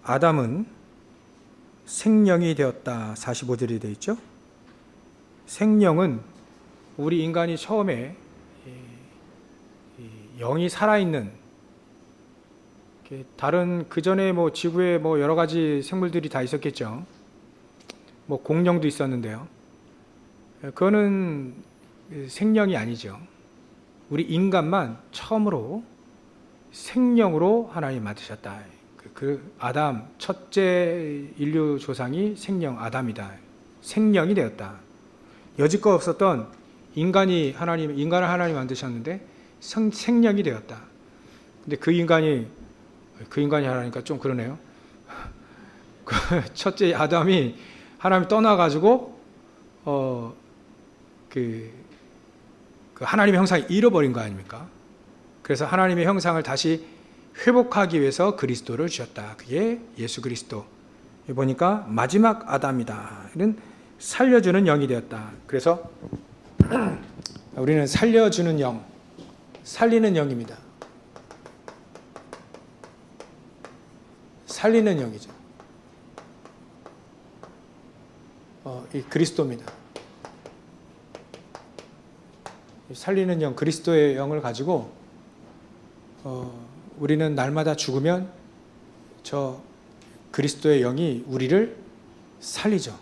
아담은 생령이 되었다. 45절이 되어 있죠. 생령은 우리 인간이 처음에 영이 살아있는, 다른 그전에 지구에 여러 가지 생물들이 다 있었겠죠. 공룡도 있었는데요. 그거는 생령이 아니죠. 우리 인간만 처음으로 생령으로 하나님 만드셨다. 그 아담 첫째 인류 조상이 생령 아담이다. 생령이 되었다. 여지껏 없었던 인간을 하나님 만드셨는데 생령이 되었다. 근데 그 인간이 하라니까 좀 그러네요. 그 첫째 아담이 하나님 떠나가지고 그 하나님의 형상을 잃어버린 거 아닙니까? 그래서 하나님의 형상을 다시 회복하기 위해서 그리스도를 주셨다. 그게 예수 그리스도. 보니까 마지막 아담이다. 이는 살려주는 영이 되었다. 그래서 우리는 살려주는 영, 살리는 영입니다. 살리는 영이죠. 이 그리스도입니다. 살리는 영, 그리스도의 영을 가지고 우리는 날마다 죽으면 저 그리스도의 영이 우리를 살리죠.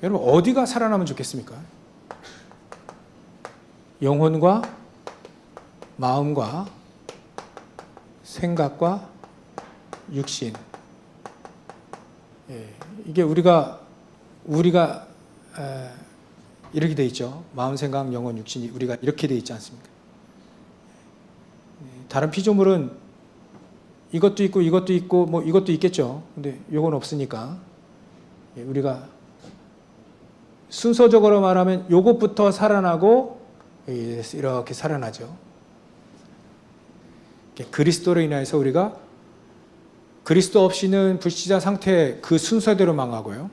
여러분 어디가 살아나면 좋겠습니까? 영혼과 마음과 생각과 육신. 이게 우리가 이렇게 돼 있죠. 마음, 생각, 영혼, 육신이 우리가 이렇게 돼 있지 않습니까? 다른 피조물은 이것도 있고 이것도 있고 이것도 있겠죠. 근데 이건 없으니까 우리가 순서적으로 말하면 이것부터 살아나고 이렇게 살아나죠. 그리스도로 인해서 우리가 그리스도 없이는 불신자 상태 그 순서대로 망하고요.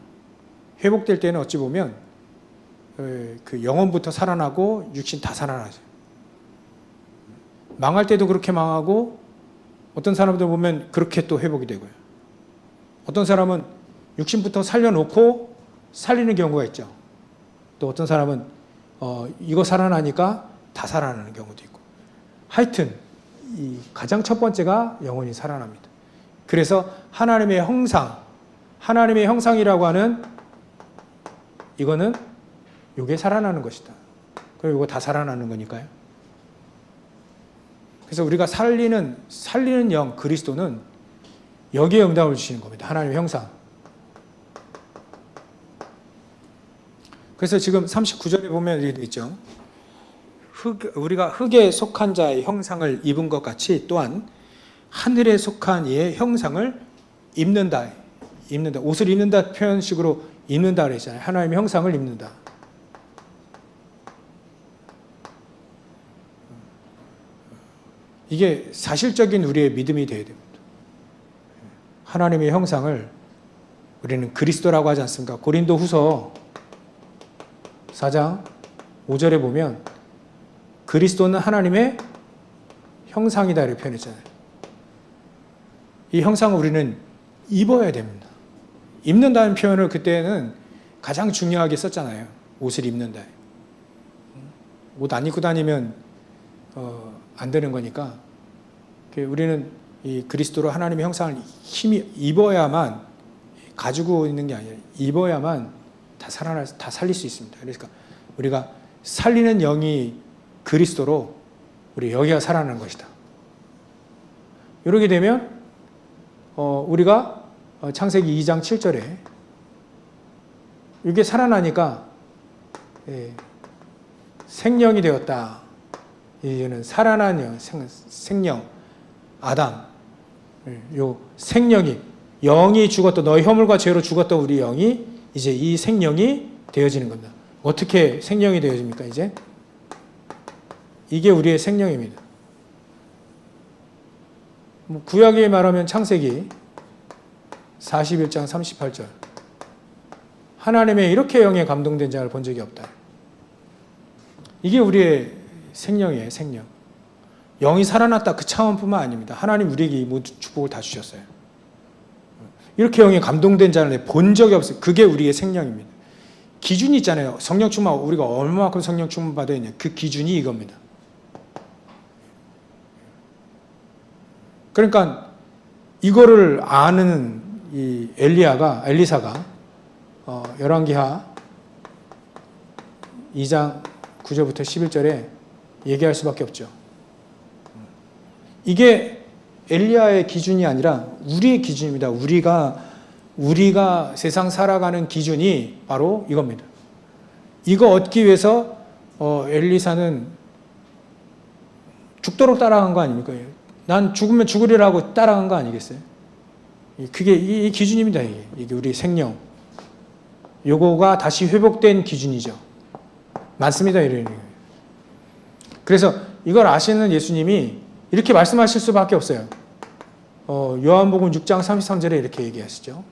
회복될 때는 어찌 보면 그 영혼부터 살아나고 육신 다 살아나죠. 망할 때도 그렇게 망하고 어떤 사람들 보면 그렇게 또 회복이 되고요. 어떤 사람은 육신부터 살려놓고 살리는 경우가 있죠. 또 어떤 사람은 이거 살아나니까 다 살아나는 경우도 있고. 하여튼 이 가장 첫 번째가 영혼이 살아납니다. 그래서 하나님의 형상이라고 하는 이거는 이게 살아나는 것이다. 그리고 이거 다 살아나는 거니까요. 그래서 우리가 살리는 영 그리스도는 여기에 응답을 주시는 겁니다. 하나님의 형상. 그래서 지금 39절에 보면 이렇게 되어 있죠. 우리가 흙에 속한 자의 형상을 입은 것 같이 또한 하늘에 속한 이의 형상을 입는다. 옷을 입는다 표현식으로 입는다 그랬잖아요. 하나님의 형상을 입는다. 이게 사실적인 우리의 믿음이 되어야 됩니다. 하나님의 형상을 우리는 그리스도라고 하지 않습니까? 고린도 후서 4장 5절에 보면 그리스도는 하나님의 형상이다 이렇게 표현했잖아요. 이 형상을 우리는 입어야 됩니다. 입는다는 표현을 그때는 가장 중요하게 썼잖아요. 옷을 입는다. 옷 안 입고 다니면 안 되는 거니까 우리는 이 그리스도로 하나님의 형상을 힘이 입어야만 가지고 있는 게 아니라 입어야만 다 살릴 수 있습니다. 그러니까 우리가 살리는 영이 그리스도로 우리 여기가 살아나는 것이다. 이렇게 되면 우리가 창세기 2장 7절에 이게 살아나니까 생령이 되었다. 이제는 살아난 영, 생령, 아담. 요 생령이 영이 죽었던 너의 허물과 죄로 죽었던 우리 영이 이제 이 생령이 되어지는 겁니다. 어떻게 생령이 되어집니까? 이제 이게 우리의 생령입니다. 구약에 말하면 창세기 41장 38절. 하나님의 이렇게 영에 감동된 자를 본 적이 없다. 이게 우리의 생령이에요, 생령. 영이 살아났다 그 차원뿐만 아닙니다. 하나님 우리에게 이 모든 축복을 다 주셨어요. 이렇게 영이 감동된 자를 본 적이 없어요. 그게 우리의 생명입니다. 기준이 있잖아요. 성령 충만, 우리가 얼마만큼 성령 충만 받아야 있냐. 그 기준이 이겁니다. 그러니까 이거를 아는 이 엘리사가 열왕기하 2장 9절부터 11절에 얘기할 수밖에 없죠. 이게 엘리야의 기준이 아니라 우리의 기준입니다. 우리가 세상 살아가는 기준이 바로 이겁니다. 이거 얻기 위해서 엘리사는 죽도록 따라간 거 아닙니까? 난 죽으면 죽으리라고 따라간 거 아니겠어요? 그게 이 기준입니다. 이게 우리 생명. 요거가 다시 회복된 기준이죠. 맞습니다. 그래서 이걸 아시는 예수님이 이렇게 말씀하실 수밖에 없어요. 요한복음 6장 33절에 이렇게 얘기하시죠.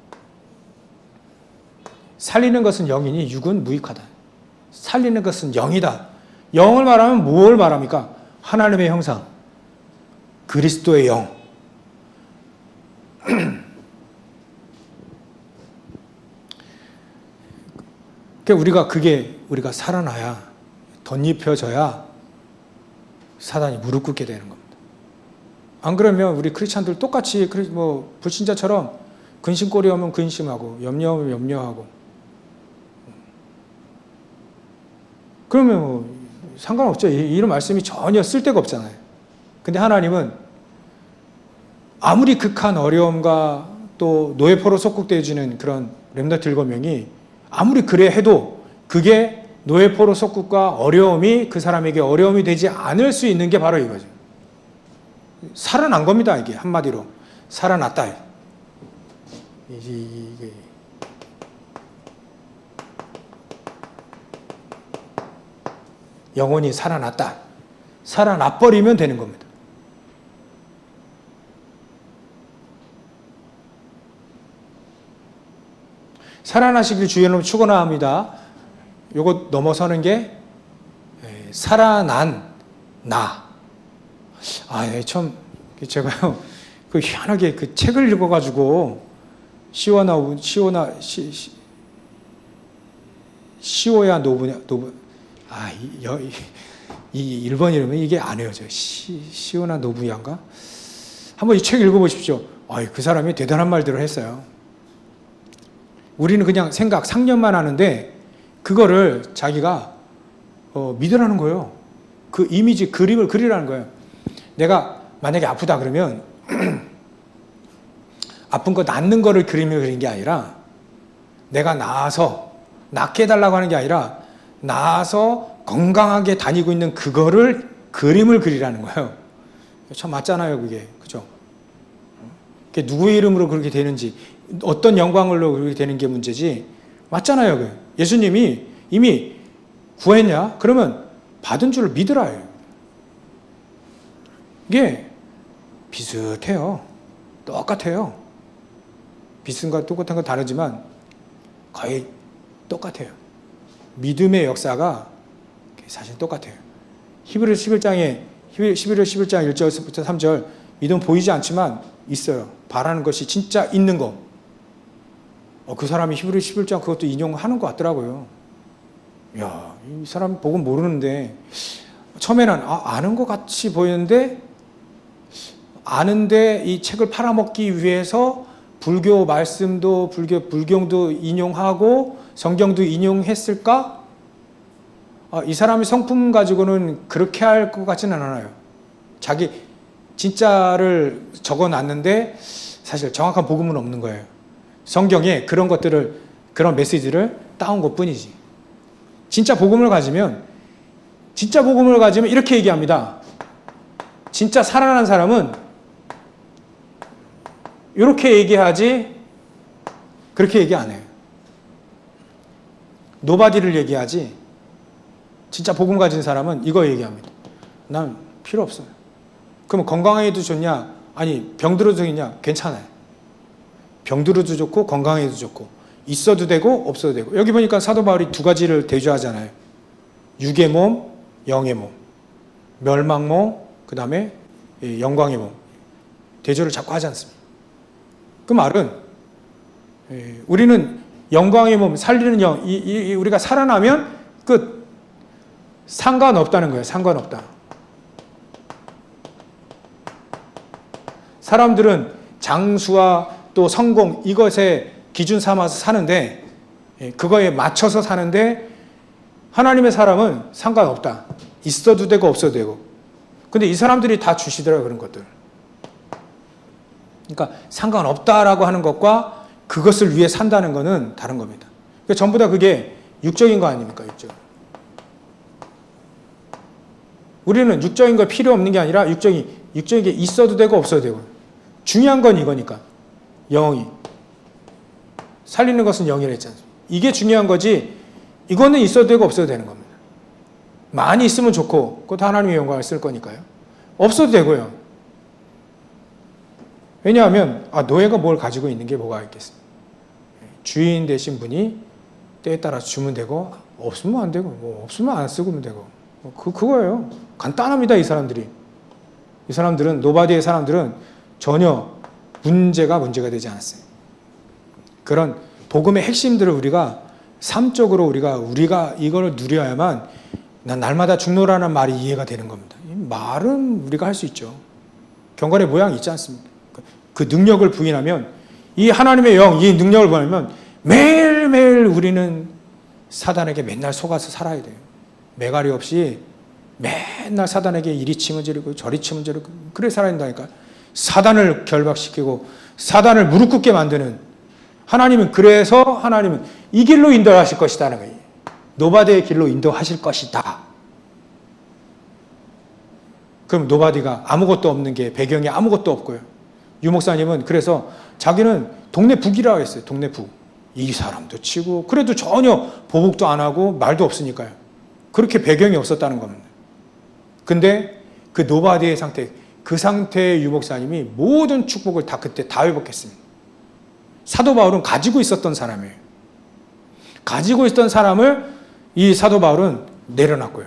살리는 것은 영이니 육은 무익하다. 살리는 것은 영이다. 영을 말하면 뭘 말합니까? 하나님의 형상, 그리스도의 영. 우리가 살아나야, 덧입혀져야 사단이 무릎 꿇게 되는 겁니다. 안 그러면 우리 크리스찬들 똑같이 불신자처럼 근심거리 오면 근심하고 염려하면 염려하고 그러면 상관없죠. 이런 말씀이 전혀 쓸데가 없잖아요. 근데 하나님은 아무리 극한 어려움과 또 노예포로 속국되어지는 그런 렘넌트 7명이 아무리 그래 해도 그게 노예포로 속국과 어려움이 그 사람에게 어려움이 되지 않을 수 있는 게 바로 이거죠. 살아난 겁니다. 이게 한마디로 살아났다. 이게 영혼이 살아났다. 살아나버리면 되는 겁니다. 살아나시길 주의 이름으로 축원합니다. 요거 넘어서는 게 살아난 나. 참 제가요 그 희한하게 그 책을 읽어가지고 시오야 노부 이 일본 이름은 이게 안 외워져요. 시오나 노부야인가? 한번 이 책 읽어보십시오. 그 사람이 대단한 말들을 했어요. 우리는 그냥 상념만 하는데 그거를 자기가 믿으라는 거예요. 그 이미지 그림을 그리라는 거예요. 내가 만약에 아프다 그러면 아픈 거 낫는 거를 그림을 그린 게 아니라 내가 나아서 낫게 해달라고 하는 게 아니라 나아서 건강하게 다니고 있는 그거를 그림을 그리라는 거예요. 참 맞잖아요, 그게. 그죠? 그게 누구의 이름으로 그렇게 되는지, 어떤 영광으로 그렇게 되는 게 문제지. 맞잖아요, 그게. 예수님이 이미 구했냐? 그러면 받은 줄 믿으라. 이게 비슷해요. 똑같아요. 비슷한 거 똑같은 건 다르지만 거의 똑같아요. 믿음의 역사가 사실 똑같아요. 히브리서 11장 1절부터 3절 믿음 보이지 않지만 있어요. 바라는 것이 진짜 있는 거. 그 사람이 히브리 11장 그것도 인용하는 것 같더라고요. 야, 이 사람 복음 모르는데 처음에는 아는 것 같이 보이는데 아는데 이 책을 팔아먹기 위해서 불교 말씀도 불경도 인용하고 성경도 인용했을까? 이 사람이 성품 가지고는 그렇게 할 것 같지는 않아요. 자기 진짜를 적어놨는데 사실 정확한 복음은 없는 거예요. 성경에 그런 것들을, 그런 메시지를 따온 것 뿐이지. 진짜 복음을 가지면 이렇게 얘기합니다. 진짜 살아난 사람은 이렇게 얘기하지 그렇게 얘기 안 해요. 노바디를 얘기하지 진짜 복음 가진 사람은 이거 얘기합니다. 난 필요 없어요. 그럼 건강해도 좋냐? 아니 병들어도 좋냐? 괜찮아요. 병들어도 좋고 건강해도 좋고 있어도 되고 없어도 되고. 여기 보니까 사도 바울이 두 가지를 대조하잖아요. 육의 몸, 영의 몸. 멸망몸, 그 다음에 영광의 몸. 대조를 자꾸 하지 않습니다. 그 말은 우리는 영광의 몸, 살리는 영, 우리가 살아나면 끝. 상관없다는 거예요. 상관없다. 사람들은 장수와 또 성공 이것에 기준 삼아서 사는데, 그거에 맞춰서 사는데, 하나님의 사람은 상관없다. 있어도 되고 없어도 되고. 근데 이 사람들이 다 주시더라고요. 그런 것들. 그러니까 상관없다라고 하는 것과 그것을 위해 산다는 것은 다른 겁니다. 그러니까 전부 다 그게 육적인 거 아닙니까? 육적. 우리는 육적인 거 필요 없는 게 아니라 육적인 게 있어도 되고 없어도 되고. 중요한 건 이거니까. 영이. 살리는 것은 영이라 했지 않습니까? 이게 중요한 거지, 이거는 있어도 되고 없어도 되는 겁니다. 많이 있으면 좋고, 그것도 하나님의 영광을 쓸 거니까요. 없어도 되고요. 왜냐하면, 노예가 뭘 가지고 있는 게 뭐가 있겠습니까? 주인 되신 분이 때에 따라서 주면 되고, 없으면 안 되고, 없으면 안 쓰면 되고. 그거예요. 간단합니다, 이 사람들이. 이 사람들은, 노바디의 사람들은 전혀 문제가 되지 않았어요. 그런 복음의 핵심들을 우리가 삶적으로 우리가 이걸 누려야만 난 날마다 죽노라는 말이 이해가 되는 겁니다. 이 말은 우리가 할 수 있죠. 경건의 모양이 있지 않습니까? 그 능력을 부인하면, 이 하나님의 영, 이 능력을 부인하면 매일매일 우리는 사단에게 맨날 속아서 살아야 돼요. 매갈이 없이 맨날 사단에게 이리 치면 저리고 저리 치면 저리고 그래 살아야 된다니까. 사단을 결박시키고 사단을 무릎 꿇게 만드는 하나님은, 그래서 하나님은 이 길로 인도하실 것이다는 거예요. 노바디의 길로 인도하실 것이다. 그럼 노바디가 아무것도 없는 게, 배경에 아무것도 없고요. 유 목사님은 그래서 자기는 동네 북이라고 했어요. 동네 북. 이 사람도 치고 그래도 전혀 보복도 안 하고 말도 없으니까요. 그렇게 배경이 없었다는 겁니다. 근데 그 노바디의 상태, 그 상태의 유 목사님이 모든 축복을 다 그때 다 회복했습니다. 사도 바울은 가지고 있었던 사람이에요. 가지고 있던 사람을 이 사도 바울은 내려놨고요.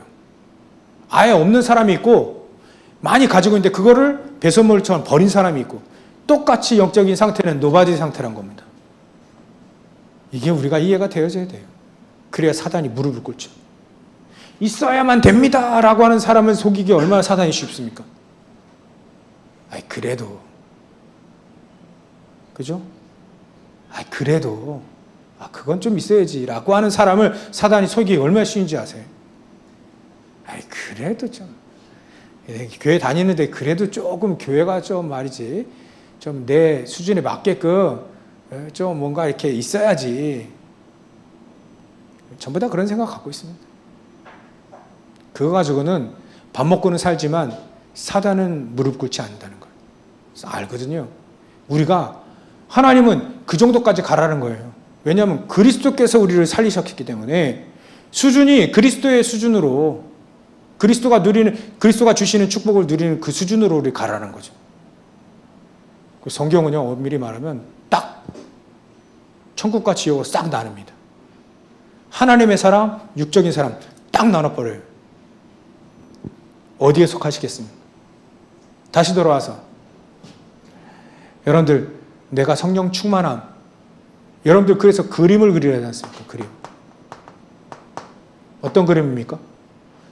아예 없는 사람이 있고 많이 가지고 있는데 그거를 배설물처럼 버린 사람이 있고, 똑같이 영적인 상태는 노바디 상태란 겁니다. 이게 우리가 이해가 되어져야 돼요. 그래야 사단이 무릎을 꿇죠. 있어야만 됩니다 라고 하는 사람을 속이기 얼마나 사단이 쉽습니까? 그래도, 그죠? 그래도 그건 좀 있어야지 라고 하는 사람을 사단이 속이기 얼마나 쉬운지 아세요? 그래도 좀 교회 다니는데 그래도 조금 교회가 좀 말이지, 좀 내 수준에 맞게끔 좀 뭔가 이렇게 있어야지. 전부 다 그런 생각 갖고 있습니다. 그거 가지고는 밥 먹고는 살지만 사단은 무릎 꿇지 않는다는 거예요. 그래서 알거든요. 우리가, 하나님은 그 정도까지 가라는 거예요. 왜냐하면 그리스도께서 우리를 살리셨기 때문에 수준이 그리스도의 수준으로, 그리스도가 주시는 축복을 누리는 그 수준으로 우리 가라는 거죠. 성경은요, 엄밀히 말하면 딱 천국과 지옥을 싹 나눕니다. 하나님의 사람, 육적인 사람 딱 나눠버려요. 어디에 속하시겠습니까? 다시 돌아와서 여러분들, 내가 성령 충만함, 여러분들 그래서 그림을 그리려 하지 않습니까? 그림. 어떤 그림입니까?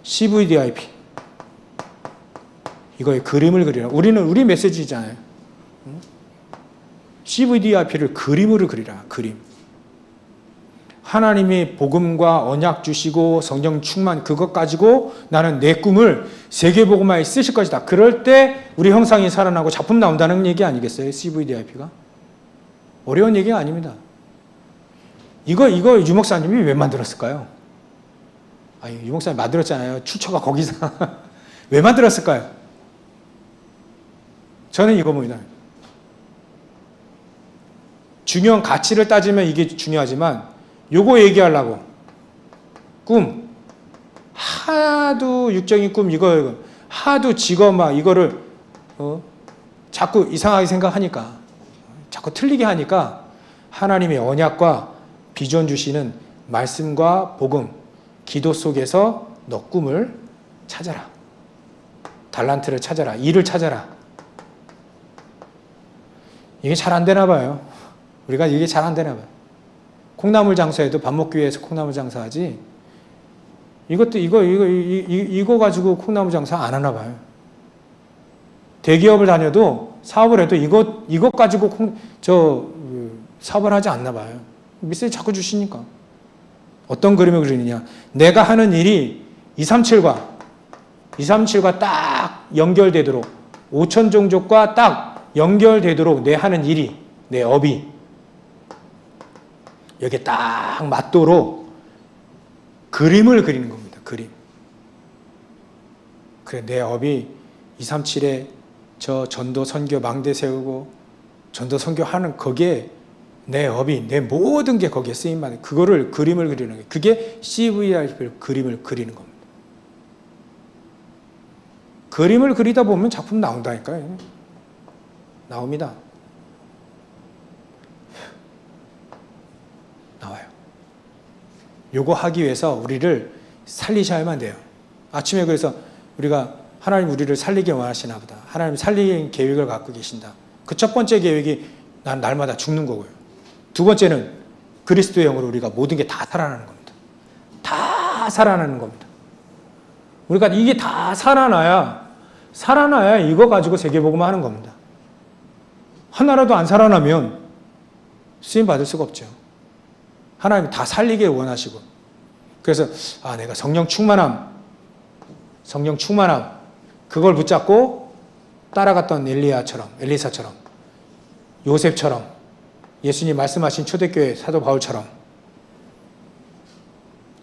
CVDIP. 이거의 그림을 그리라. 우리 메시지잖아요. CVDIP를 그림으로 그리라. 그림. 하나님이 복음과 언약 주시고 성령 충만, 그것 가지고 나는 내 꿈을 세계복음화에 쓰실 것이다. 그럴 때 우리 형상이 살아나고 작품 나온다는 얘기 아니겠어요? CVDIP가? 어려운 얘기가 아닙니다. 이거 유 목사님이 왜 만들었을까요? 유 목사님 만들었잖아요. 출처가 거기서. 왜 만들었을까요? 저는 이겁니다. 중요한 가치를 따지면 이게 중요하지만, 요거 얘기하려고. 꿈. 하도 육적인 꿈, 이거. 하도 직업 이거를, 자꾸 이상하게 생각하니까, 자꾸 틀리게 하니까, 하나님의 언약과 비전 주시는 말씀과 복음, 기도 속에서 너 꿈을 찾아라. 달란트를 찾아라. 일을 찾아라. 이게 잘 안 되나 봐요. 우리가 이게 잘 안 되나 봐요. 콩나물 장사해도 밥 먹기 위해서 콩나물 장사하지. 이거 가지고 콩나물 장사 안 하나 봐요. 대기업을 다녀도 사업을 해도 이것 가지고 사업을 하지 않나 봐요. 메시지 자꾸 주시니까. 어떤 그림을 그리느냐. 내가 하는 일이 237과 딱 연결되도록 5천 종족과 딱 연결되도록 내 하는 일이, 내 업이 여기에 딱 맞도록 그림을 그리는 겁니다. 그림. 그래, 내 업이 237에 저 전도 선교 망대 세우고 전도 선교하는 거기에 내 업이, 내 모든 게 거기에 쓰임만, 그거를 그림을 그리는 거예요. 그게 CVR 그림을 그리는 겁니다. 그림을 그리다 보면 작품 나온다니까요. 나옵니다. 나와요. 요거 하기 위해서 우리를 살리셔야만 돼요. 아침에 그래서 우리가 하나님 우리를 살리기 원하시나 보다. 하나님 살리는 계획을 갖고 계신다. 그 첫 번째 계획이 난 날마다 죽는 거고요. 두 번째는 그리스도의 영으로 우리가 모든 게 다 살아나는 겁니다. 다 살아나는 겁니다. 우리가 이게 다 살아나야 이거 가지고 세계복음을 하는 겁니다. 하나라도 안 살아나면 쓰임 받을 수가 없죠. 하나님이 다 살리길 원하시고. 그래서 내가 성령 충만함 그걸 붙잡고 따라갔던 엘리사처럼 요셉처럼 예수님 말씀하신 초대교회 사도 바울처럼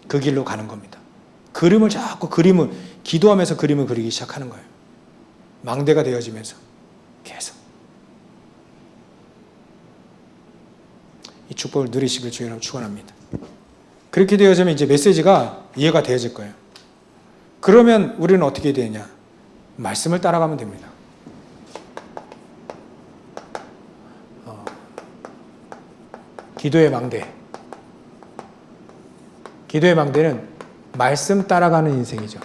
그 길로 가는 겁니다. 그림을 기도하면서 그림을 그리기 시작하는 거예요. 망대가 되어지면서 계속 이 축복을 누리시길 주님으로 축원합니다. 그렇게 되어지면 이제 메시지가 이해가 되어질 거예요. 그러면 우리는 어떻게 되느냐? 말씀을 따라가면 됩니다. 기도의 망대는 말씀 따라가는 인생이죠.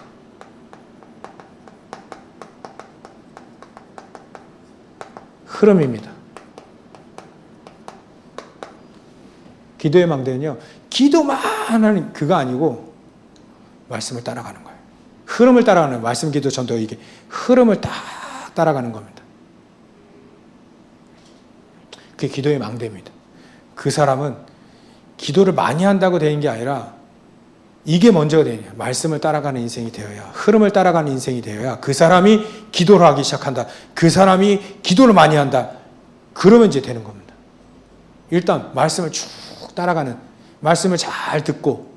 흐름입니다. 기도의 망대는요, 기도만 하는 그거 아니고 말씀을 따라가는 거예요. 흐름을 따라가는, 말씀, 기도, 전도, 이게 흐름을 딱 따라가는 겁니다. 그게 기도의 망대입니다. 그 사람은 기도를 많이 한다고 되는 게 아니라 이게 먼저가 되냐. 말씀을 따라가는 인생이 되어야, 흐름을 따라가는 인생이 되어야 그 사람이 기도를 하기 시작한다. 그 사람이 기도를 많이 한다. 그러면 이제 되는 겁니다. 일단 말씀을 쭉 따라가는, 말씀을 잘 듣고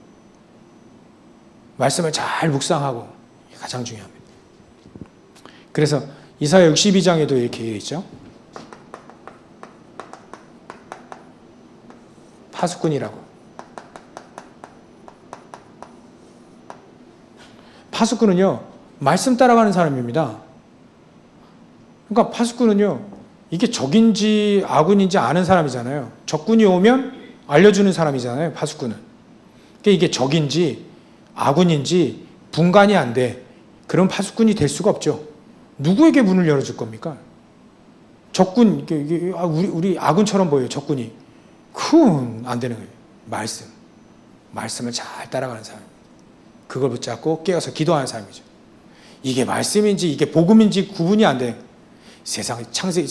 말씀을 잘 묵상하고, 이게 가장 중요합니다. 그래서 이사야 62장에도 이렇게 되어 있죠. 파수꾼이라고. 파수꾼은요, 말씀 따라가는 사람입니다. 그러니까 파수꾼은요, 이게 적인지 아군인지 아는 사람이잖아요. 적군이 오면 알려주는 사람이잖아요, 파수꾼은. 그러니까 이게 적인지 아군인지 분간이 안 돼. 그런 파수꾼이 될 수가 없죠. 누구에게 문을 열어줄 겁니까? 적군, 우리 아군처럼 보여요, 적군이. 그건 안 되는 거예요. 말씀을 잘 따라가는 사람입니다. 그걸 붙잡고 깨어서 기도하는 사람이죠. 이게 말씀인지 이게 복음인지 구분이 안 돼. 세상 창세,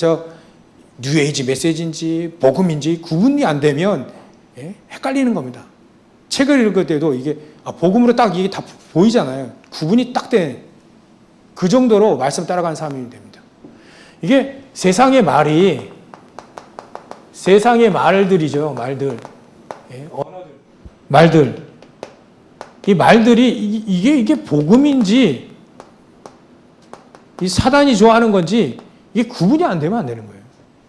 뉴에이지 메시지인지 복음인지 구분이 안 되면 헷갈리는 겁니다. 책을 읽을 때도 이게 복음으로 딱 이게 다 보이잖아요. 구분이 딱 돼. 그 정도로 말씀 따라가는 사람이 됩니다. 이게 세상의 말들이죠. 말들. 이 말들이 이게 복음인지 이 사단이 좋아하는 건지 이게 구분이 안 되면 안 되는 거예요.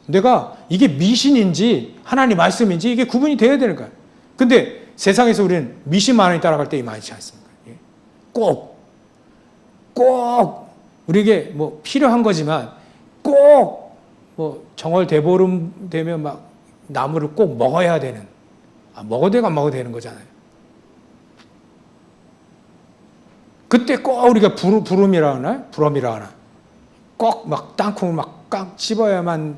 내가 이게 미신인지 하나님 말씀인지 이게 구분이 돼야 되는 거예요. 근데 세상에서 우리는 미신 많이 따라갈 때 많지 않습니까? 꼭 우리에게 뭐 필요한 거지만 꼭 뭐 정월 대보름 되면 막 나무를 꼭 먹어야 되는, 먹어도 되고 안 먹어도 되는 거잖아요. 그때 꼭 우리가 부름이라 하나? 꼭 막 땅콩을 막 깍 씹어야만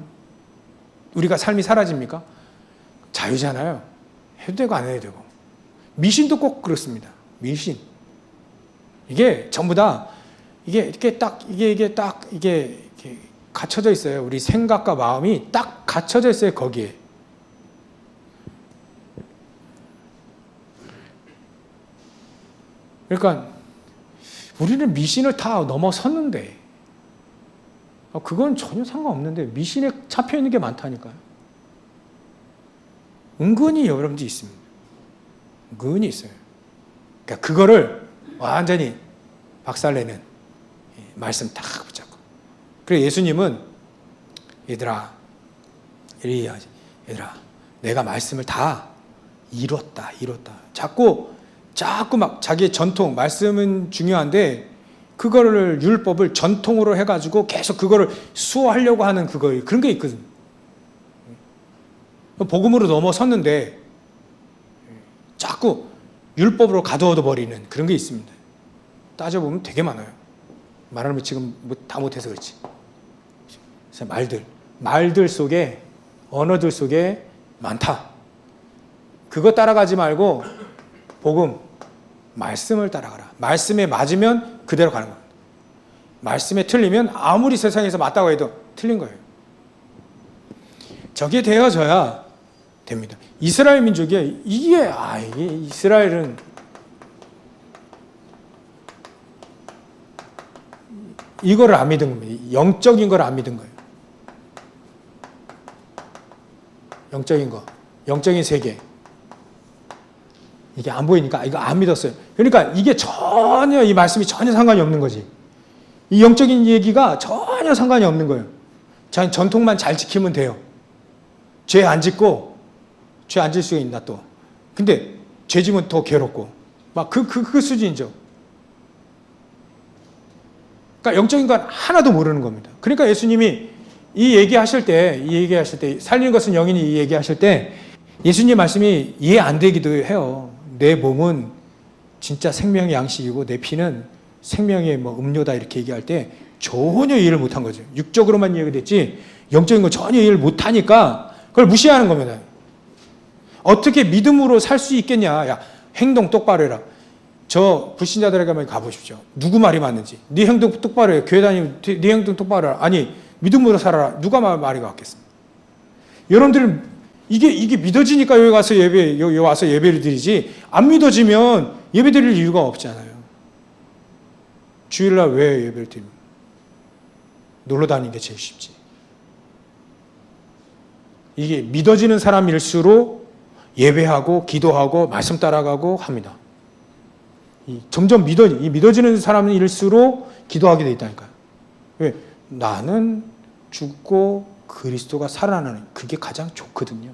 우리가 삶이 사라집니까? 자유잖아요. 해도 되고 안 해도 되고. 미신도 꼭 그렇습니다. 미신. 이게 전부 다 이게 이렇게 딱 이게 갇혀져 있어요. 우리 생각과 마음이 딱 갇혀져 있어요. 거기에. 그러니까 우리는 미신을 다 넘어섰는데 그건 전혀 상관없는데 미신에 잡혀 있는 게 많다니까요. 은근히 여러분들 있습니다. 은근히 있어요. 그러니까 그거를 완전히 박살내는 말씀 딱 붙잡고. 그래 예수님은 얘들아 내가 말씀을 다 이뤘다. 자꾸 막 자기의 전통 말씀은 중요한데 그거를 율법을 전통으로 해가지고 계속 그거를 수호하려고 하는 그런 게 있거든. 복음으로 넘어섰는데 자꾸 율법으로 가두어 버리는 그런 게 있습니다. 따져보면 되게 많아요. 말하면 지금 다 못해서 그렇지. 그래서 말들 속에 언어들 속에 많다. 그거 따라가지 말고 복음, 말씀을 따라가라. 말씀에 맞으면 그대로 가는 겁니다. 말씀에 틀리면 아무리 세상에서 맞다고 해도 틀린 거예요. 저게 되어져야 됩니다. 이스라엘 민족이 이게 이스라엘은 이거를 안 믿은 겁니다. 영적인 걸 안 믿은 거예요. 영적인 거, 영적인 세계. 이게 안 보이니까 이거 안 믿었어요. 그러니까 이게 전혀 이 말씀이 전혀 상관이 없는 거지. 이 영적인 얘기가 전혀 상관이 없는 거예요. 전통만 잘 지키면 돼요. 죄 안 짓고 죄 안 질 수가 있나 또. 근데 죄 지면 더 괴롭고 막 그 수준이죠. 그러니까 영적인 건 하나도 모르는 겁니다. 그러니까 예수님이 이 얘기하실 때 살리는 것은 영이니 이 얘기하실 때 예수님 말씀이 이해 안 되기도 해요. 내 몸은 진짜 생명의 양식이고 내 피는 생명의 음료다 이렇게 얘기할 때 전혀 이해를 못한 거죠. 육적으로만 이해가 됐지 영적인 거 전혀 이해를 못하니까 그걸 무시하는 겁니다. 어떻게 믿음으로 살 수 있겠냐. 야, 행동 똑바로 해라. 저 불신자들에게 한번 가보십시오. 누구 말이 맞는지. 네 행동 똑바로 해. 교회 다니면 네 행동 똑바로 해라. 아니 믿음으로 살아라. 누가 말이 맞겠습니까? 여러분들은 이게 믿어지니까 여기 와서 예배를 드리지 안 믿어지면 예배 드릴 이유가 없잖아요. 주일날 왜 예배를 드립니까? 놀러 다니는 게 제일 쉽지. 이게 믿어지는 사람일수록 예배하고 기도하고 말씀 따라가고 합니다. 점점 믿어지는 사람일수록 기도하게 돼 있다니까요. 왜? 나는 죽고 그리스도가 살아나는 그게 가장 좋거든요.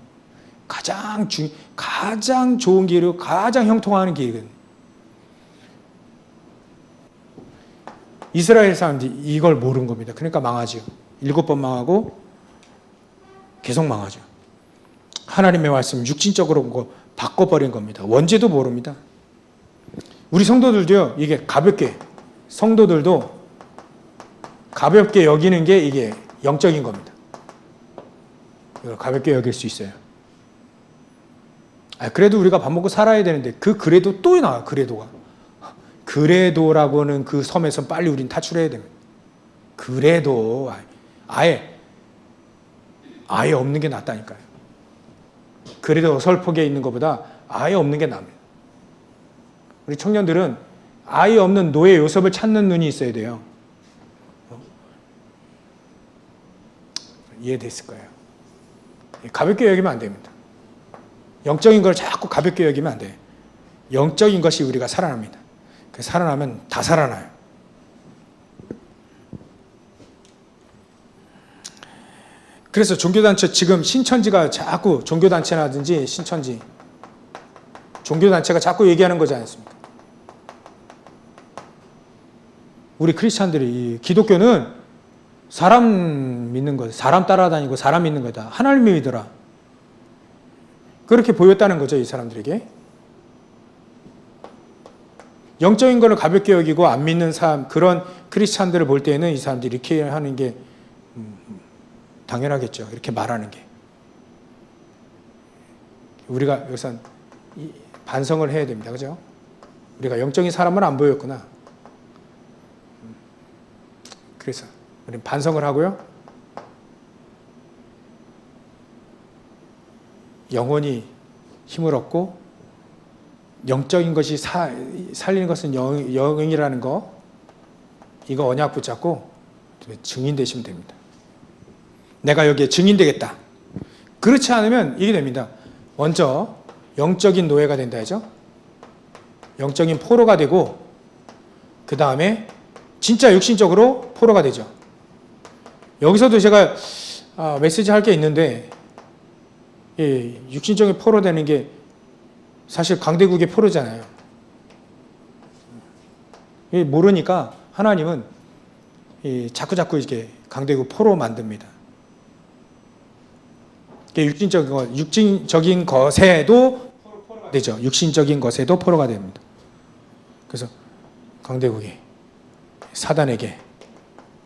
가장 좋은 길이고 가장 형통하는 길이거든요. 이스라엘 사람들이 이걸 모르는 겁니다. 그러니까 망하죠. 7번 망하고 계속 망하죠. 하나님의 말씀 육신적으로 바꿔버린 겁니다. 원죄도 모릅니다. 우리 성도들도요. 이게 성도들도 가볍게 여기는 게 이게 영적인 겁니다. 이걸 가볍게 여길 수 있어요. 그래도 우리가 밥 먹고 살아야 되는데 그래도 또 나와요. 그래도라고는 그 섬에서 빨리 우린 탈출해야 됩니다. 그래도 아예 없는 게 낫다니까요. 그래도 어설프게 있는 것보다 아예 없는 게 납니다. 우리 청년들은 아예 없는 노예 요셉을 찾는 눈이 있어야 돼요. 이해됐을 거예요. 가볍게 여기면 안 됩니다. 영적인 걸 자꾸 가볍게 여기면 안 돼요. 영적인 것이 우리가 살아납니다. 살아나면 다 살아나요. 그래서 종교단체 지금 신천지가 자꾸 종교단체라든지 신천지 종교단체가 자꾸 얘기하는 거지 않습니까? 우리 크리스찬들이 기독교는 사람 믿는 거다. 사람 따라다니고 사람 믿는 거다. 하나님이 믿어라. 그렇게 보였다는 거죠. 이 사람들에게. 영적인 거를 가볍게 여기고 안 믿는 사람 그런 크리스찬들을 볼 때는 이 사람들이 이렇게 하는 게 당연하겠죠. 이렇게 말하는 게. 우리가 여기서 반성을 해야 됩니다. 그죠? 우리가 영적인 사람은 안 보였구나. 그래서 우리는 반성을 하고요. 영혼이 힘을 얻고 영적인 것이 살리는 것은 영이라는 거, 이거 언약 붙잡고 증인 되시면 됩니다. 내가 여기에 증인 되겠다. 그렇지 않으면 이게 됩니다. 먼저 영적인 노예가 된다 하죠. 영적인 포로가 되고 그 다음에 진짜 육신적으로 포로가 되죠. 여기서도 제가 메시지 할 게 있는데, 육신적인 포로 되는 게 사실 강대국의 포로잖아요. 모르니까 하나님은 자꾸 이렇게 강대국 포로 만듭니다. 육신적인 것에도 포로가 되죠. 육신적인 것에도 포로가 됩니다. 그래서 강대국이 사단에게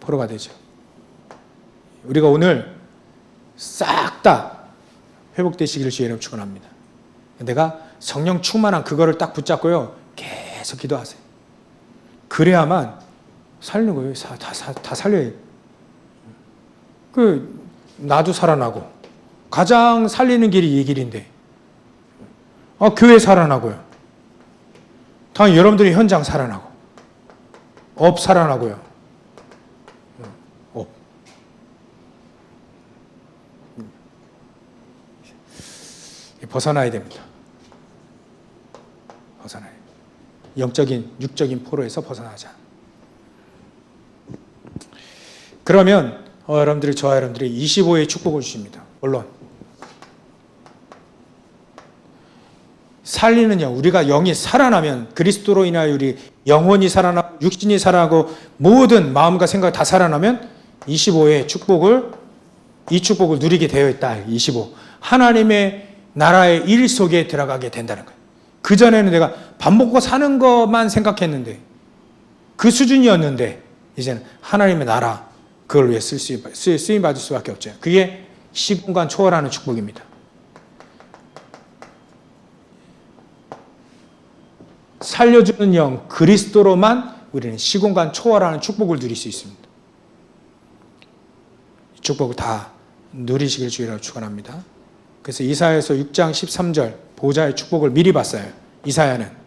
포로가 되죠. 우리가 오늘 싹 다 회복되시기를 주의 이름으로 축원합니다. 내가 성령 충만한 그거를 딱 붙잡고요, 계속 기도하세요. 그래야만 살리는 거예요. 다 살려야 해요. 나도 살아나고, 가장 살리는 길이 이 길인데, 교회 살아나고요. 당연히 여러분들이 현장 살아나고, 업 살아나고요. 업. 벗어나야 됩니다. 벗어나야 돼요. 영적인, 육적인 포로에서 벗어나자. 그러면 저와 여러분들이 25의 축복을 주십니다. 물론 살리는 영, 우리가 영이 살아나면 그리스도로 인하여 우리 영혼이 살아나고 육신이 살아나고 모든 마음과 생각이 다 살아나면 25의 축복을, 이 축복을 누리게 되어 있다. 25. 하나님의 나라의 일 속에 들어가게 된다는 거예요. 그전에는 내가 밥 먹고 사는 것만 생각했는데, 그 수준이었는데 이제는 하나님의 나라, 그걸 위해 쓰임 받을 수밖에 없죠. 그게 시공간 초월하는 축복입니다. 살려주는 영 그리스도로만 우리는 시공간 초월하는 축복을 누릴 수 있습니다. 이 축복을 다 누리시길 주의라고 축원합니다. 그래서 이사야서 6장 13절 보좌의 축복을 미리 봤어요. 이사야는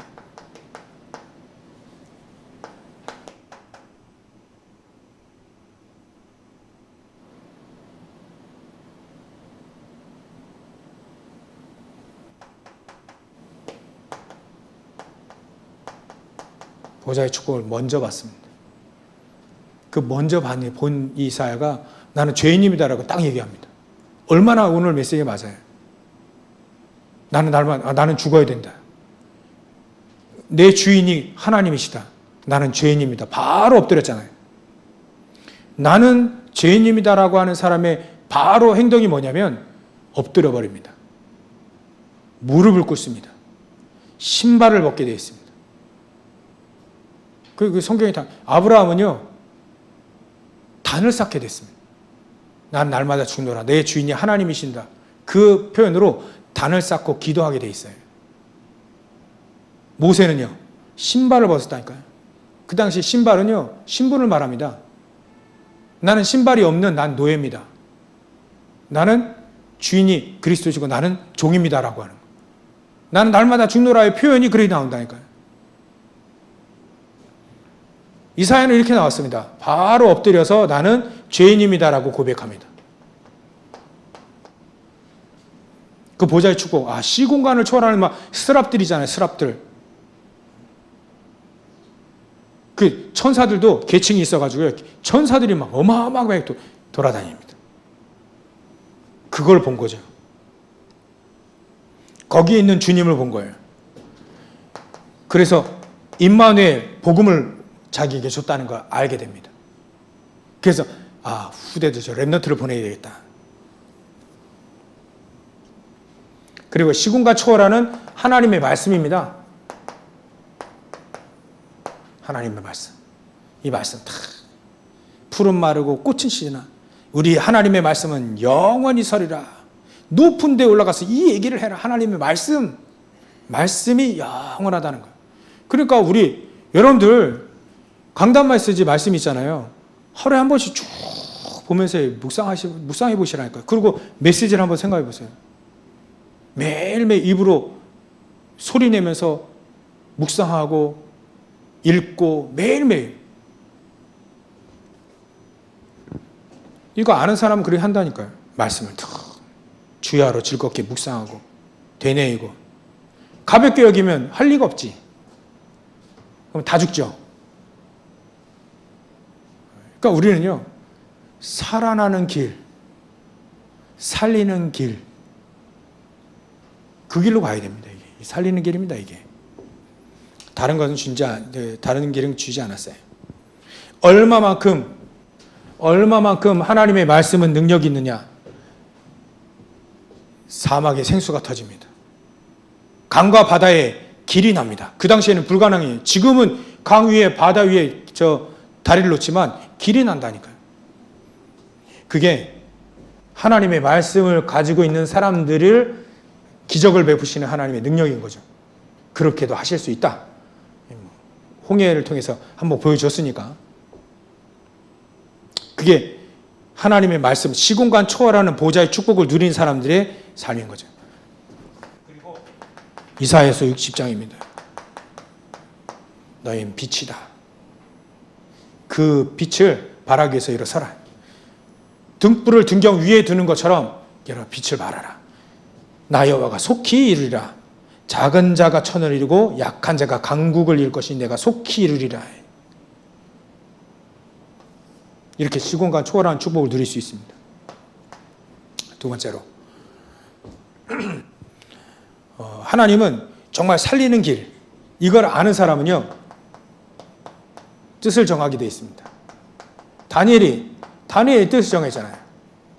보좌의 축복을 먼저 받습니다. 그 먼저 본 이사야가 나는 죄인입니다라고 딱 얘기합니다. 얼마나 오늘 메시지가 맞아요. 나는 죽어야 된다. 내 주인이 하나님이시다. 나는 죄인입니다. 바로 엎드렸잖아요. 나는 죄인입니다라고 하는 사람의 바로 행동이 뭐냐면 엎드려 버립니다. 무릎을 꿇습니다. 신발을 벗게 되어 있습니다. 그 성경에 아브라함은요, 단을 쌓게 됐습니다. 난 날마다 죽노라. 내 주인이 하나님이신다. 그 표현으로 단을 쌓고 기도하게 돼 있어요. 모세는요, 신발을 벗었다니까요. 그 당시 신발은요, 신분을 말합니다. 나는 신발이 없는 난 노예입니다. 나는 주인이 그리스도시고 나는 종입니다라고 하는 거. 나는 날마다 죽노라의 표현이 그렇게 나온다니까요. 이사야는 이렇게 나왔습니다. 바로 엎드려서 나는 죄인입니다라고 고백합니다. 그 보좌의 축복, 시공간을 초월하는 막 스랍들이잖아요, 스랍들. 그 천사들도 계층이 있어가지고요, 천사들이 막 어마어마하게 돌아다닙니다. 그걸 본 거죠. 거기에 있는 주님을 본 거예요. 그래서 임마누엘 복음을 자기에게 줬다는 걸 알게 됩니다. 그래서 후대도 저 렘넌트를 보내야 되겠다. 그리고 시공간 초월하는 하나님의 말씀입니다. 하나님의 말씀. 이 말씀 다 푸른 마르고 꽃은 시나 우리 하나님의 말씀은 영원히 서리라. 높은 데 올라가서 이 얘기를 해라. 하나님의 말씀이 영원하다는 거예요. 그러니까 우리 여러분들 강단 메시지 말씀 있잖아요. 하루에 한 번씩 쭉 보면서 묵상해 보시라니까요. 그리고 메시지를 한번 생각해 보세요. 매일매일 입으로 소리 내면서 묵상하고 읽고 매일매일. 이거 아는 사람은 그렇게 한다니까요. 말씀을 탁 주야로 즐겁게 묵상하고 되뇌이고. 가볍게 여기면 할 리가 없지. 그럼 다 죽죠. 그러니까 우리는요, 살아나는 길, 살리는 길, 그 길로 가야 됩니다. 이게 살리는 길입니다. 이게 다른 것은 다른 길은 주지 않았어요. 얼마만큼 하나님의 말씀은 능력이 있느냐? 사막에 생수가 터집니다. 강과 바다에 길이 납니다. 그 당시에는 불가능해요. 지금은 강 위에 바다 위에 다리를 놓지만 길이 난다니까요. 그게 하나님의 말씀을 가지고 있는 사람들을 기적을 베푸시는 하나님의 능력인 거죠. 그렇게도 하실 수 있다. 홍해를 통해서 한번 보여줬으니까. 그게 하나님의 말씀, 시공간 초월하는 보좌의 축복을 누린 사람들의 삶인 거죠. 그리고 이사야서 60장입니다. 너희는 빛이다. 그 빛을 발하기 위해서 일어서라. 등불을 등경 위에 두는 것처럼 여러 빛을 발하라. 나 여호와가 속히 이루리라. 작은 자가 천을 이루고 약한 자가 강국을 이룰 것이 내가 속히 이루리라. 이렇게 시공간 초월하는 축복을 누릴 수 있습니다. 두 번째로 하나님은 정말 살리는 길, 이걸 아는 사람은요 뜻을 정하게 되어 있습니다. 다니엘이 뜻을 정했잖아요.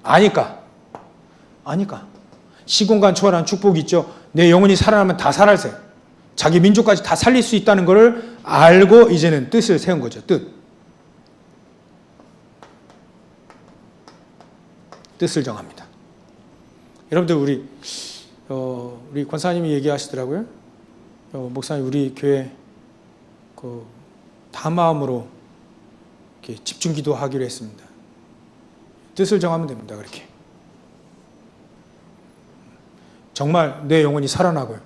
아니까 시공간 초월한 축복이 있죠. 내 영혼이 살아나면 다 살아서 자기 민족까지 다 살릴 수 있다는 것을 알고 이제는 뜻을 세운 거죠. 뜻을 정합니다. 여러분들 우리 권사님이 얘기하시더라고요. 목사님 우리 교회 다 마음으로 이렇게 집중 기도하기로 했습니다. 뜻을 정하면 됩니다. 그렇게 정말 내 영혼이 살아나고요.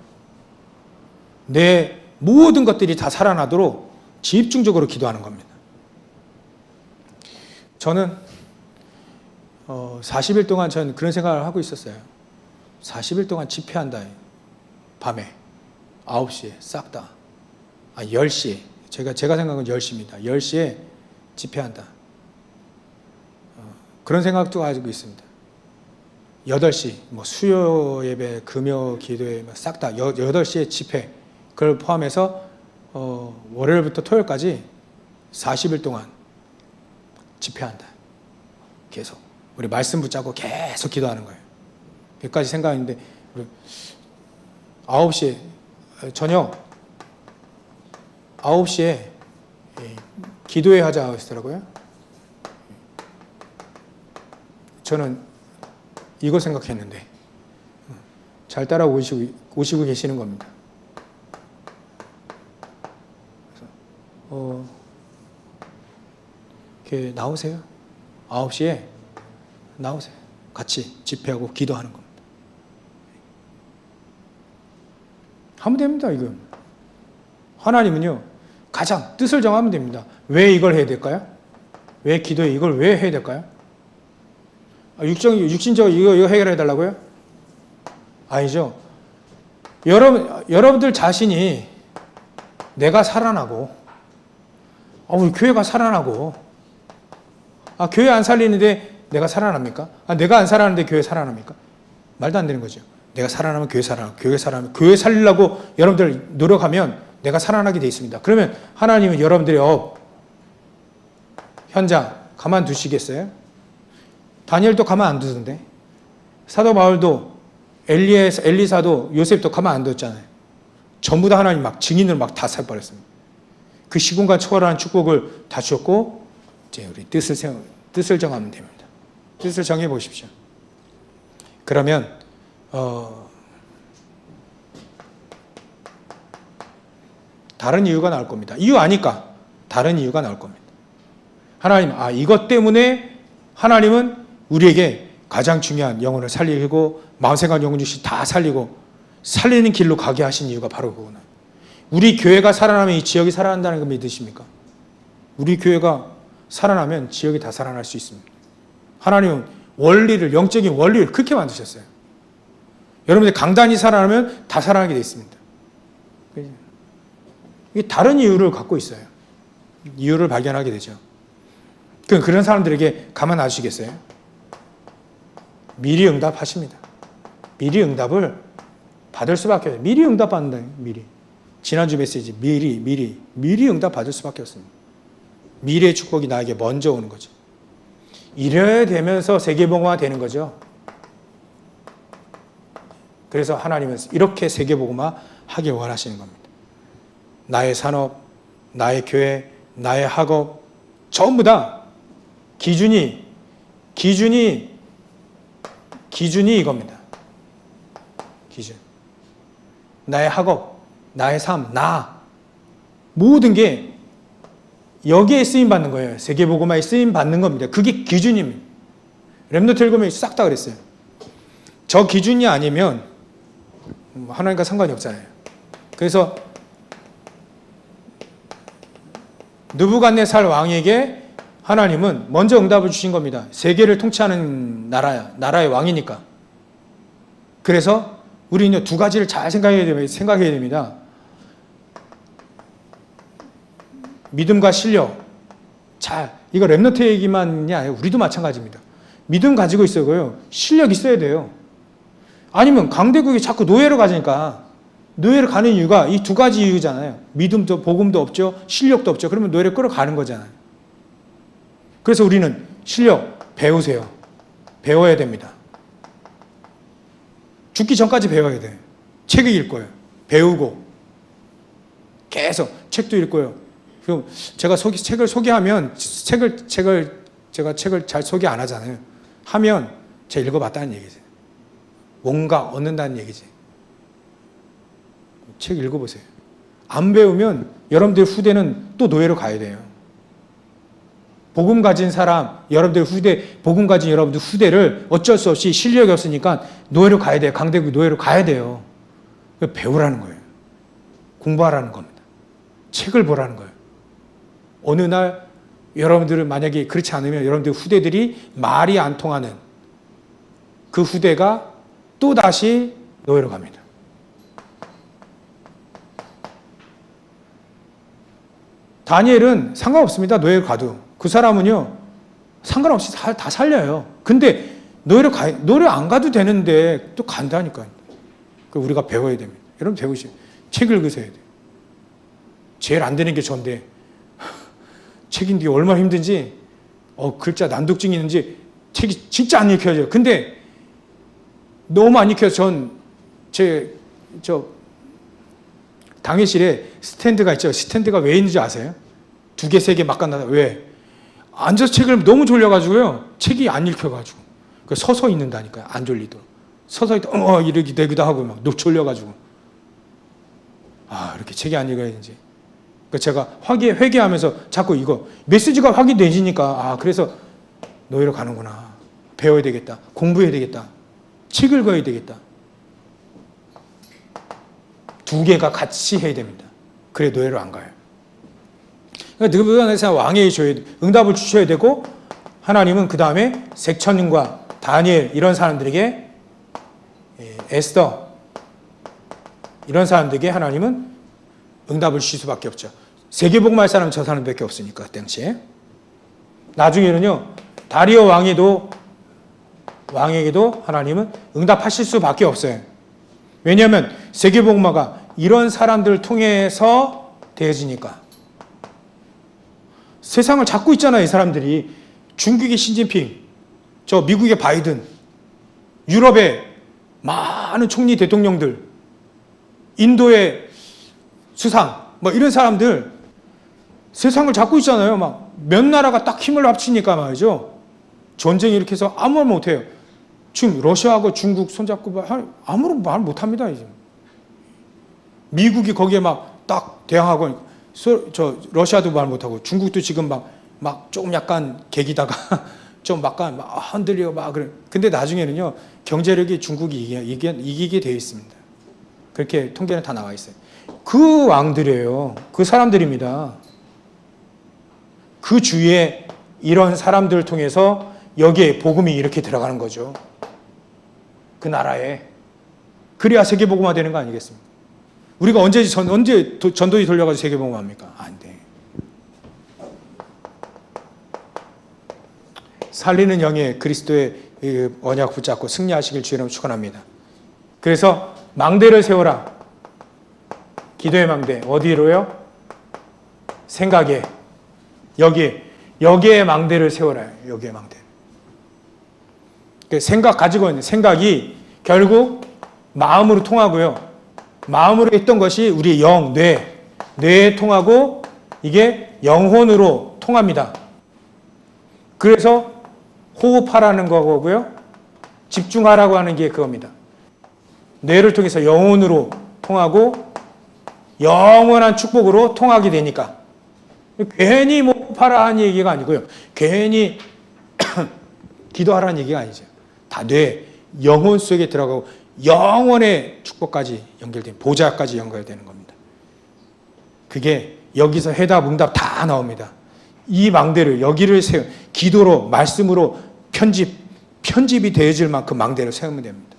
내 모든 것들이 다 살아나도록 집중적으로 기도하는 겁니다. 저는 40일 동안 저는 그런 생각을 하고 있었어요. 40일 동안 집회한다. 밤에 9시에 싹 다. 10시에. 제가 생각은 10시입니다. 10시에 집회한다. 그런 생각도 가지고 있습니다. 8시, 수요 예배, 금요 기도회 싹 다 8시에 집회. 그걸 포함해서 월요일부터 토요일까지 40일 동안 집회한다. 계속. 우리 말씀 붙잡고 계속 기도하는 거예요. 여기까지 생각했는데 9시에 저녁 9시에 기도회 하자 하시더라고요. 저는 이거 생각했는데 잘 따라오시고 계시는 겁니다. 그래서 이렇게 나오세요. 9시에 나오세요. 같이 집회하고 기도하는 겁니다. 하면 됩니다. 이거 하나님은요 가장 뜻을 정하면 됩니다. 왜 이걸 해야 될까요? 왜 기도에 이걸 왜 해야 될까요? 육신적으로 이거 해결해 달라고요? 아니죠. 여러분들 자신이 내가 살아나고 우리 교회가 살아나고 교회 안 살리는데 내가 살아납니까? 내가 안 살아나는데 교회 살아납니까? 말도 안 되는 거죠. 내가 살아나면 교회 살아나고 교회 살아나면 교회 살리려고 여러분들 노력하면 내가 살아나게 돼 있습니다. 그러면 하나님은 여러분들의 현장 가만두시겠어요? 다니엘도 가만 안 두던데. 사도 바울도 엘리사도 요셉도 가만 안 뒀잖아요. 전부 다 하나님 증인을 다 살버렸습니다. 그 시공간 초월하는 축복을 다 주었고 이제 우리 뜻을 정하면 됩니다. 뜻을 정해 보십시오. 그러면 다른 이유가 나올 겁니다. 이유 아니까 다른 이유가 나올 겁니다. 하나님, 이것 때문에 하나님은 우리에게 가장 중요한 영혼을 살리고 마음 생각 영혼 육신 다 살리고 살리는 길로 가게 하신 이유가 바로 그거나. 우리 교회가 살아나면 이 지역이 살아난다는 거 믿으십니까? 우리 교회가 살아나면 지역이 다 살아날 수 있습니다. 하나님은 원리를, 영적인 원리를 그렇게 만드셨어요. 여러분들 강단이 살아나면 다 살아나게 되어 있습니다. 이게 다른 이유를 갖고 있어요. 이유를 발견하게 되죠. 그런 사람들에게 가만 놔주시겠어요? 미리 응답하십니다. 미리 응답을 받을 수밖에 없어요. 미리 응답 받는다. 미리. 지난주 메시지 미리 응답 받을 수밖에 없습니다. 미래의 축복이 나에게 먼저 오는 거죠. 이래야 되면서 세계복음화 되는 거죠. 그래서 하나님은 이렇게 세계복음화 하길 원하시는 겁니다. 나의 산업, 나의 교회, 나의 학업 전부 다 기준이 이겁니다. 기준. 나의 학업, 나의 삶, 모든 게 여기에 쓰임 받는 거예요. 세계복음화에 쓰임 받는 겁니다. 그게 기준입니다. 렘넌트 일곱명이 싹 다 그랬어요. 저 기준이 아니면 하나님과 상관이 없잖아요. 그래서 느부갓네살 왕에게 하나님은 먼저 응답을 주신 겁니다. 세계를 통치하는 나라의 왕이니까. 그래서 우리는 두 가지를 잘 생각해야 됩니다. 믿음과 실력. 이거 렘넌트 얘기만이 아니라 우리도 마찬가지입니다. 믿음 가지고 있어요. 실력 있어야 돼요. 아니면 강대국이 자꾸 노예로 가니까 노예로 가는 이유가 이 두 가지 이유잖아요. 믿음도 복음도 없죠. 실력도 없죠. 그러면 노예로 끌어가는 거잖아요. 그래서 우리는 실력 배우세요. 배워야 됩니다. 죽기 전까지 배워야 돼요. 책을 읽고요. 배우고 계속 책도 읽고요. 그럼 제가 책을 소개하면 제가 책을 잘 소개 안 하잖아요. 하면 제가 읽어봤다는 얘기죠. 뭔가 얻는다는 얘기지. 책 읽어보세요. 안 배우면 여러분들 후대는 또 노예로 가야 돼요. 복음 가진 사람, 복음 가진 여러분들 후대를 어쩔 수 없이 실력이 없으니까 노예로 가야 돼요. 강대국 노예로 가야 돼요. 배우라는 거예요. 공부하라는 겁니다. 책을 보라는 거예요. 어느 날 여러분들은 만약에 그렇지 않으면 여러분들 후대들이 말이 안 통하는 그 후대가 또 다시 노예로 갑니다. 다니엘은 상관없습니다. 노예로 가도. 그 사람은요, 상관없이 다 살려요. 근데 노예로 안 가도 되는데 또 간다니까요. 우리가 배워야 됩니다. 여러분 배우시죠. 책 읽으셔야 돼요. 제일 안 되는 게 전데 책 읽는 게 얼마나 힘든지, 글자 난독증이 있는지 책이 진짜 안 읽혀져요. 근데 너무 안 읽혀서 당회실에 스탠드가 있죠. 스탠드가 왜 있는지 아세요? 2개, 3개 막 간다. 왜? 앉아서 책을 너무 졸려가지고요. 책이 안 읽혀가지고. 서서 있는다니까요. 안 졸리도록. 서서 있다, 이렇게 되기도 하고, 막 졸려가지고. 이렇게 책이 안 읽어야지. 제가 회개하면서 자꾸 이거, 메시지가 확인되지니까, 그래서 노예로 가는구나. 배워야 되겠다. 공부해야 되겠다. 책 읽어야 되겠다. 2개가 같이 해야 됩니다. 그래 노예로 안 가요. 느부갓네살 왕에게 응답을 주셔야 되고, 하나님은 그 다음에 색천님과 다니엘 이런 사람들에게, 에스더 이런 사람들에게 하나님은 응답을 주실 수밖에 없죠. 세계복음할 사람은 저 사람밖에 없으니까 그 당시에. 나중에는요 다리오 왕에게도 하나님은 응답하실 수밖에 없어요. 왜냐하면 세계복음화가 이런 사람들을 통해서 되어지니까. 세상을 잡고 있잖아요. 이 사람들이. 중국의 시진핑, 저 미국의 바이든, 유럽의 많은 총리 대통령들, 인도의 수상, 이런 사람들 세상을 잡고 있잖아요. 몇 나라가 딱 힘을 합치니까 말이죠. 전쟁 일으켜서 아무 말 못해요. 지금 러시아하고 중국 손잡고 아무런 말 못합니다. 이제 미국이 거기에 막 딱 대항하고 러시아도 말 못하고 중국도 지금 막 조금 약간 개기다가 좀 막 흔들리고 막 그래. 근데 나중에는요 경제력이 중국이 이기게 되어 있습니다. 그렇게 통계는 다 나와 있어요. 그 왕들이에요. 그 사람들입니다. 그 주위에 이런 사람들을 통해서 여기에 복음이 이렇게 들어가는 거죠. 그 나라에. 그래야 세계복음화 되는 거 아니겠습니까? 우리가 언제 전도지 돌려가지고 세계복음화 합니까? 안 돼. 살리는 영의 그리스도의 언약 붙잡고 승리하시길 주의 이름으로 축원합니다. 그래서 망대를 세워라. 기도의 망대. 어디로요? 생각에. 여기에 망대를 세워라. 여기에 망대. 생각 가지고 있는 생각이 결국 마음으로 통하고요. 마음으로 했던 것이 우리 영, 뇌에 통하고 이게 영혼으로 통합니다. 그래서 호흡하라는 거고요. 집중하라고 하는 게 그겁니다. 뇌를 통해서 영혼으로 통하고 영원한 축복으로 통하게 되니까. 괜히 뭐 호흡하라 하는 얘기가 아니고요. 괜히 기도하라는 얘기가 아니죠. 다 뇌, 영혼 속에 들어가고 영원의 축복까지 연결된 보좌까지 연결되는 겁니다. 그게 여기서 해답, 응답 다 나옵니다. 이 망대를 여기를 세워 기도로 말씀으로 편집이 되어질 만큼 망대를 세우면 됩니다.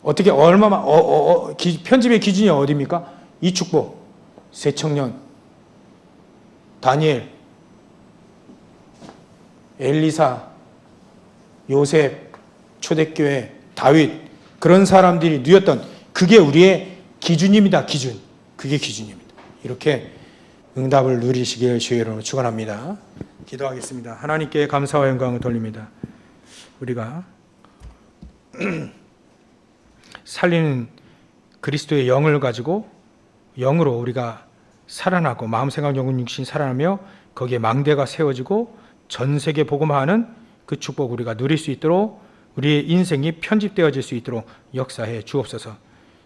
어떻게 얼마만 편집의 기준이 어디입니까? 이 축복, 새 청년, 다니엘, 엘리사, 요셉, 초대교회, 다윗 그런 사람들이 누렸던 그게 우리의 기준입니다. 기준. 그게 기준입니다. 이렇게 응답을 누리시길 주의 이름으로 축원합니다. 기도하겠습니다. 하나님께 감사와 영광을 돌립니다. 우리가 살리는 그리스도의 영을 가지고 영으로 우리가 살아나고 마음 생각 영혼 육신 살아나며 거기에 망대가 세워지고 전 세계 복음화하는 그 축복 우리가 누릴 수 있도록 우리의 인생이 편집되어질 수 있도록 역사해 주옵소서.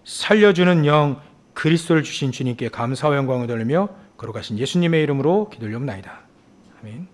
살려주는 영 그리스도를 주신 주님께 감사와 영광을 돌리며 걸어가신 예수님의 이름으로 기도를 옵나이다. 아멘.